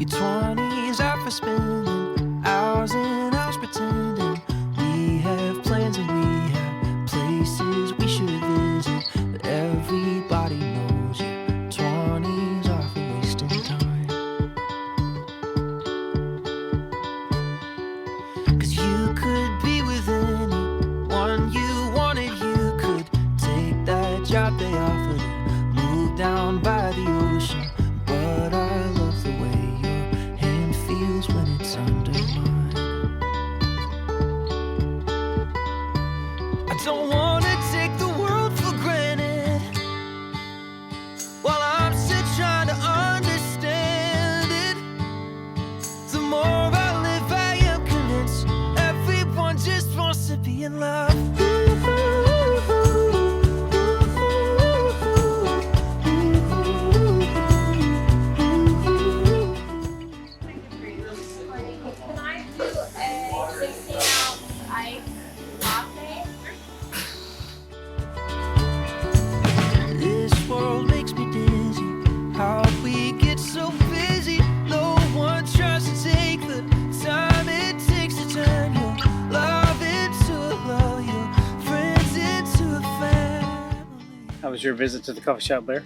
Your 20s are for spending hours and hours pretending we have plans and we have places we should visit. But everybody knows your 20s are for wasting time. 'Cause you could be with anyone you wanted. You could take that job they offered and move down by the ocean. But I love the way your hand feels when it's under mine. I don't wanna take the world for granted while I'm still trying to understand it. The more I live, I am convinced everyone just wants to be in love. Can I do a 16-ounce ice latte? This world makes me dizzy. How we get so busy. No one tries to take the time it takes to turn your love into a love, your friends into a family. How was your visit to the coffee shop there?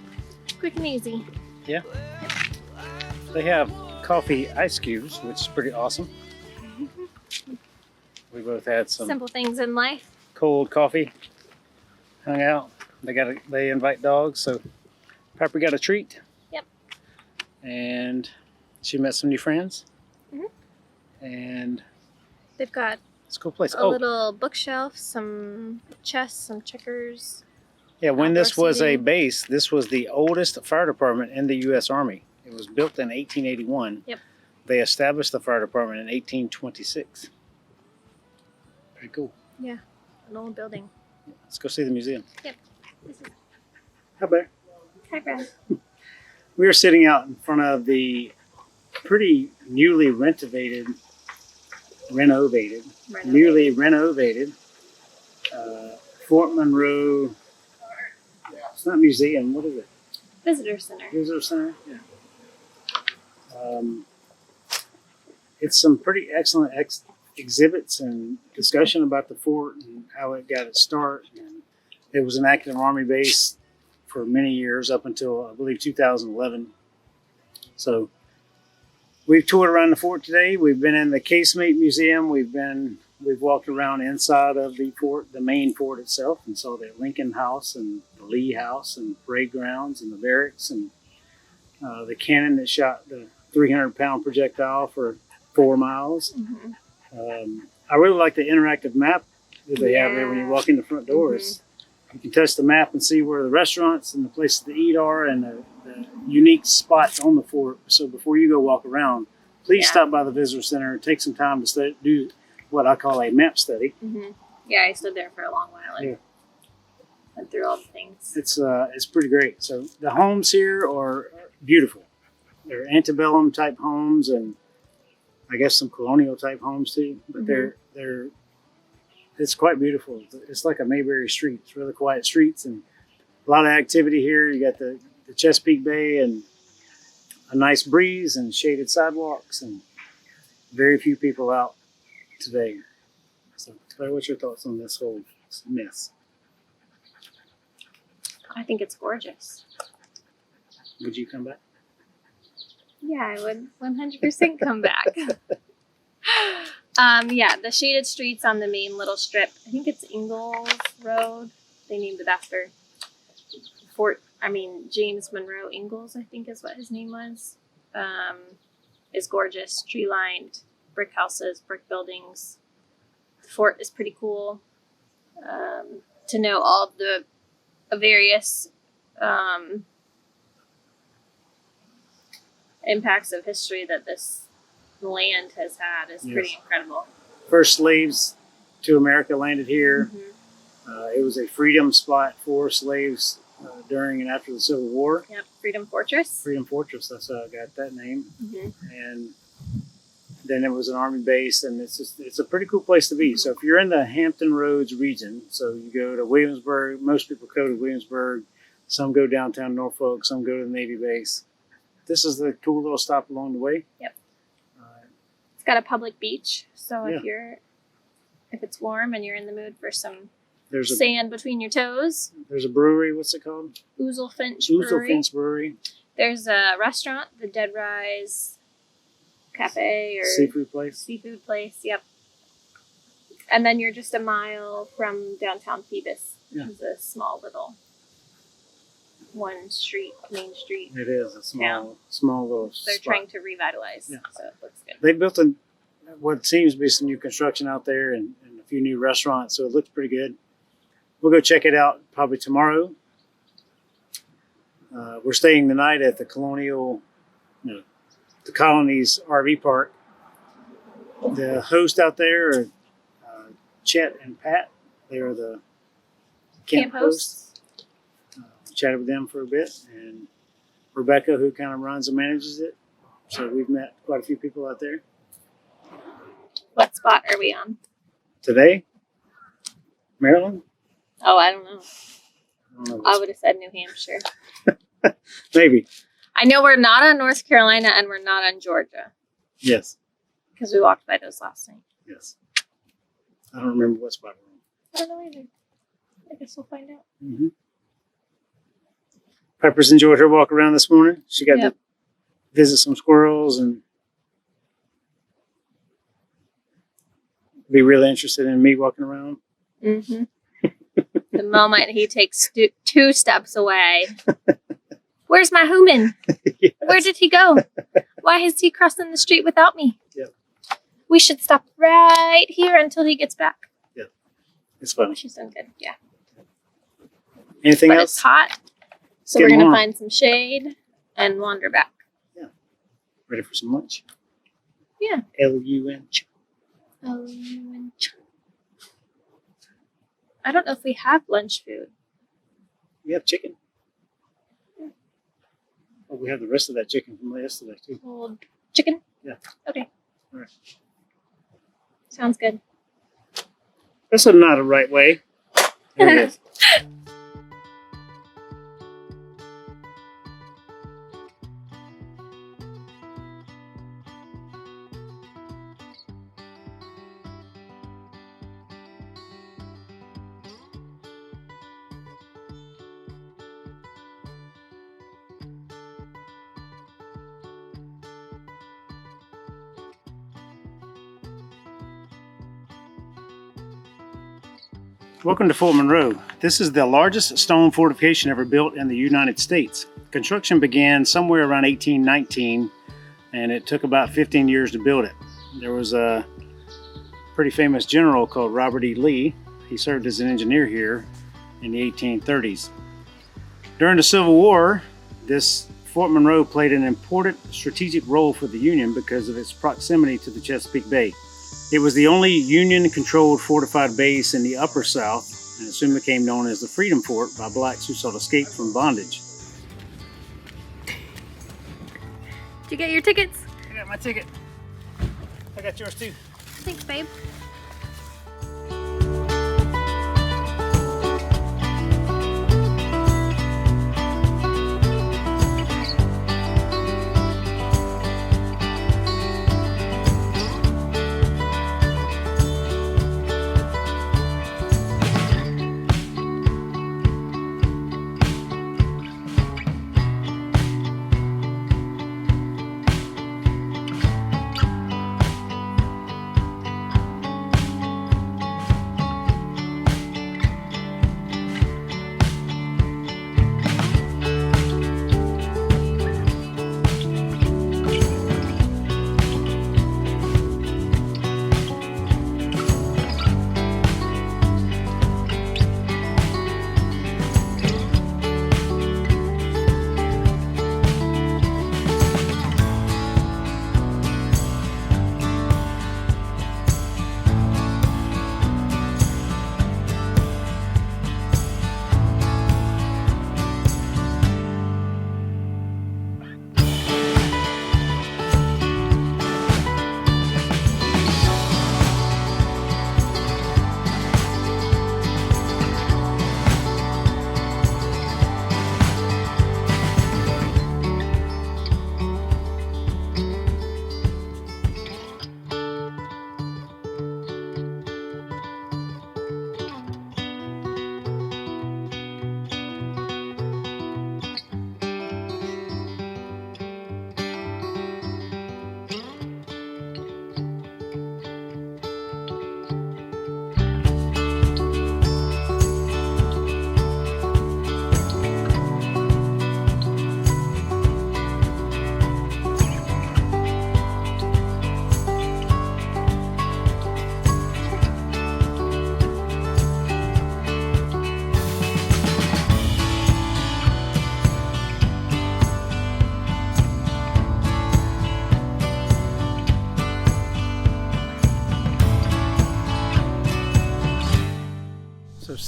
Quick and easy. Yeah. They have coffee ice cubes, which is pretty awesome. We both had some Simple things in life. cold coffee, hung out. They invite dogs, so Piper got a treat. Yep. And she met some new friends. Mhm. And They've got it's a cool place. a little bookshelf, some chess, some checkers. Yeah, when this outdoor was a seating. base, this was the oldest fire department in the U.S. Army. It was built in 1881. Yep. They established the fire department in 1826. Pretty cool. Yeah, an old building. Let's go see the museum. This is Hi, Bear. Hi, Brad. We were sitting out in front of the pretty newly renovated Fort Monroe. It's not museum. What is it? Visitor Center. Visitor Center. Yeah. It's some pretty excellent exhibits and discussion about the fort and how it got its start. And it was an active Army base for many years up until I believe 2011. So we've toured around the fort today. We've been in the Casemate Museum. We've walked around inside of the fort, the main fort itself, and saw the Lincoln House and the Lee House and parade grounds and the barracks and the cannon that shot the 300-pound projectile for 4 miles. Mm-hmm. I really like the interactive map that they have there when you walk in the front doors. You can touch the map and see where the restaurants and the places to eat are and the unique spots on the fort. So before you go walk around, please stop by the visitor center and take some time to do what I call a map study. Mm-hmm. Yeah, I stood there for a long while and went through all the things. It's pretty great. So the homes here are beautiful. They're antebellum type homes and I guess some colonial type homes too. But it's quite beautiful. It's like a Mayberry street. It's really quiet streets and a lot of activity here. You got the Chesapeake Bay and a nice breeze and shaded sidewalks and very few people out today. So, Claire, what's your thoughts on this whole mess? I think it's gorgeous. Would you come back? Yeah, I would 100% come back. Yeah, the shaded streets on the main little strip. I think it's Ingalls Road. They named it after James Monroe Ingalls, I think is what his name was. Is gorgeous, tree-lined, brick houses, brick buildings. The fort is pretty cool. To know all of the various impacts of history that this land has had is pretty incredible. First slaves to America landed here. Mm-hmm. It was a freedom spot for slaves during and after the Civil War. Yep, Freedom Fortress. Freedom Fortress, that's how I got that name. Mm-hmm. And then it was an Army base, and it's a pretty cool place to be. So if you're in the Hampton Roads region, so you go to Williamsburg, most people go to Williamsburg, some go downtown Norfolk, some go to the Navy base. this is the cool little stop along the way. Yep. Uh, It's got a public beach, so Yeah. if it's warm and you're in the mood for some there's a sand between your toes, there's a brewery. What's it called? Ouzel Finch Brewery. Finch Brewery. There's a restaurant, the Dead Rise Cafe or Seafood place. seafood place. Yep. And then you're just a mile from downtown Phoebus. Yeah. It's a small little main street. It is a Yeah. small little They're spot. trying to revitalize, Yeah. so it looks good. They built what seems to be some new construction out there and a few new restaurants, so it looks pretty good. We'll go check it out probably tomorrow. We're staying the night at the the Colonies RV Park. The host out there are Chet and Pat. They are the camp hosts. Chatted with them for a bit, and Rebecca, who kind of runs and manages it. So we've met quite a few people out there. What spot are we on? Today, Maryland? Oh, I don't know. I don't know. I would have said New Hampshire. Maybe. I know we're not on North Carolina and we're not on Georgia Yes. because we walked by those last night. Yes. I don't remember what spot we're on. I don't know either. I guess we'll find out. Mm-hmm. Pepper's enjoyed her walk around this morning. She got Yep. to visit some squirrels and be really interested in me walking around. Mm-hmm. The moment he takes 2 steps away. Where's my human? Yes. Where did he go? Why is he crossing the street without me? Yep. We should stop right here until he gets back. It's fun. She's done good. Yeah. Anything But else? it's hot. So Get we're going to warm. find some shade and wander back. Ready for some lunch? Yeah. Lunch. I don't know if we have lunch food. We have chicken. Oh, we have the rest of that chicken from yesterday too. Old chicken? Yeah. Okay. All right. Sounds good. That's not a right way. There it is. Welcome to Fort Monroe. This is the largest stone fortification ever built in the United States. Construction began somewhere around 1819, and it took about 15 years to build it. There was a pretty famous general called Robert E. Lee. He served as an engineer here in the 1830s. During the Civil War, this Fort Monroe played an important strategic role for the Union because of its proximity to the Chesapeake Bay. It was the only Union-controlled fortified base in the Upper South, and it soon became known as the Freedom Fort by blacks who sought escape from bondage. Did you get your tickets? I got my ticket. I got yours too. Thanks, babe.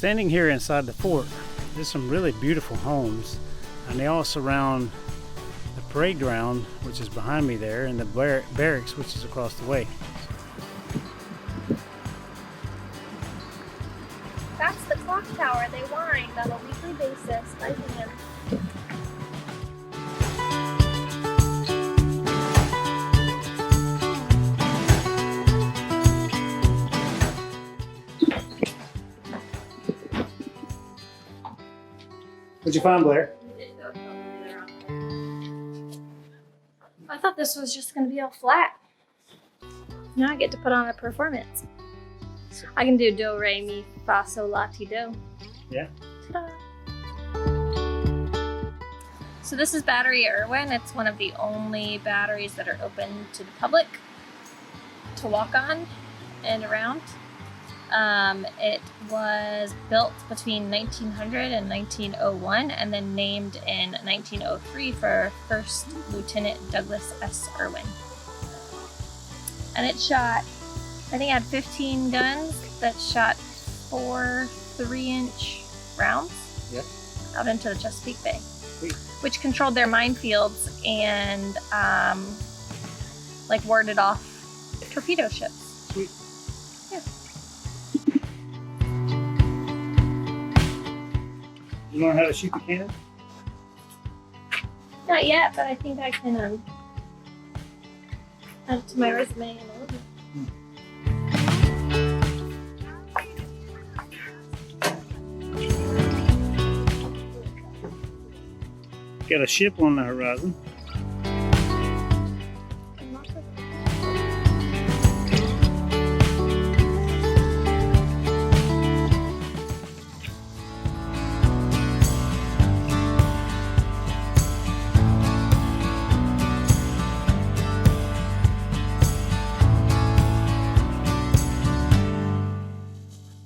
Standing here inside the fort, there's some really beautiful homes, and they all surround the parade ground, which is behind me there, and the barracks, which is across the way. That's the clock tower they wind on a weekly basis by hand. What'd you find, Blair? I thought this was just going to be all flat. Now I get to put on a performance. I can do do, re, mi, fa, sol, la, ti, do. Yeah. Ta-da. So this is Battery Irwin. It's one of the only batteries that are open to the public to walk on and around. It was built between 1900 and 1901 and then named in 1903 for First Lieutenant Douglas S. Irwin. And it shot, I think it had 15 guns that shot 4 3-inch rounds out into the Chesapeake Bay, which controlled their minefields and like warded off torpedo ships. Sweet. Yeah. You learn how to shoot the cannon? Not yet, but I think I can add it to my resume in a little bit. Got a ship on the horizon.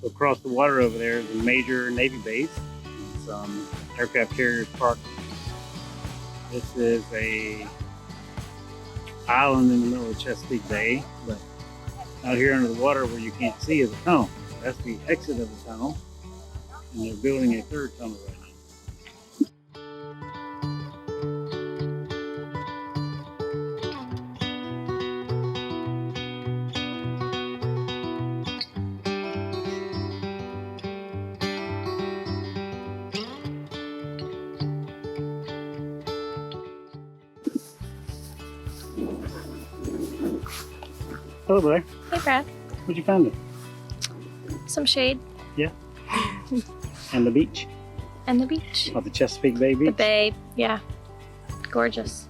Across the water over there is a major Navy base. Some aircraft carriers parked. This is a island in the middle of Chesapeake Bay, but out here under the water where you can't see is a tunnel. That's the exit of the tunnel, and they're building a third tunnel right now. Hello, Blair. Hey, Brad. What'd you find? Some shade. Yeah. And the beach. And the beach. Oh, the Chesapeake Bay beach. The bay, yeah. Gorgeous.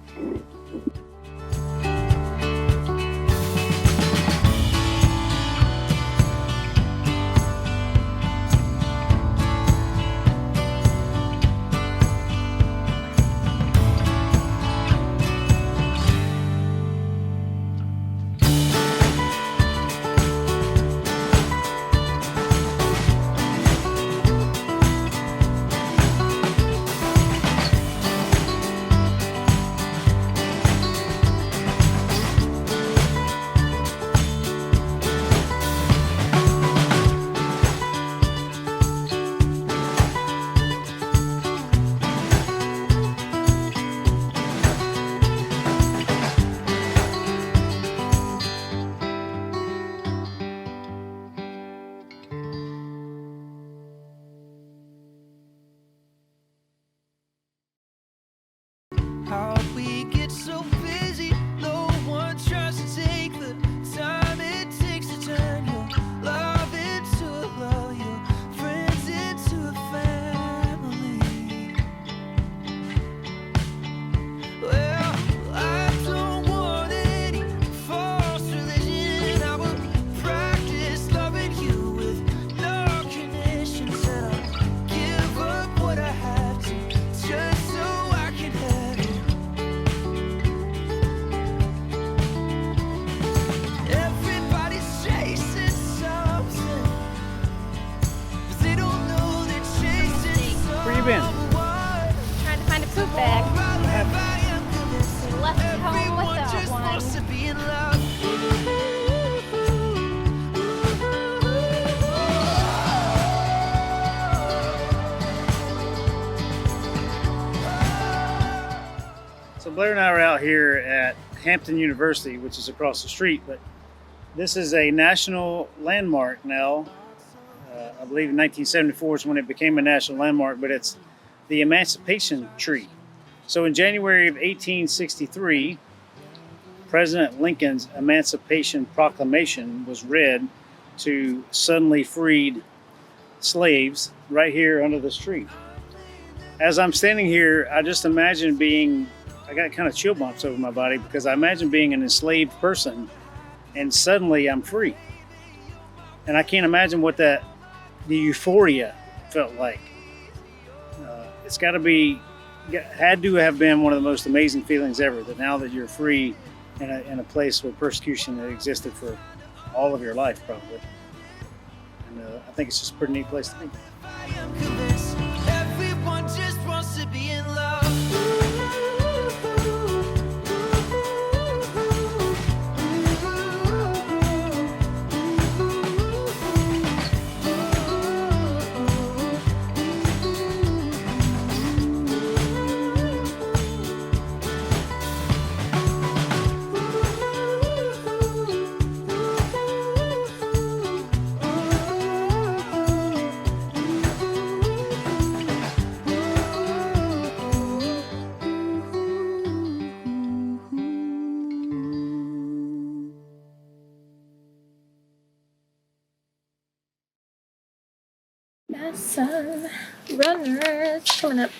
So Blair and I are out here at Hampton University, which is across the street, but this is a national landmark now. I believe in 1974 is when it became a national landmark, but it's the Emancipation tree. So in January of 1863, President Lincoln's Emancipation Proclamation was read to suddenly freed slaves right here under this tree. As I'm standing here, I just imagine I got kind of chill bumps over my body because I imagine being an enslaved person and suddenly I'm free. And I can't imagine what the euphoria felt like. It's had to have been one of the most amazing feelings ever, that now that you're free in a place where persecution had existed for all of your life, probably. And I think it's just a pretty neat place to be. I'm convinced everyone just wants to be in love. Massa runners coming up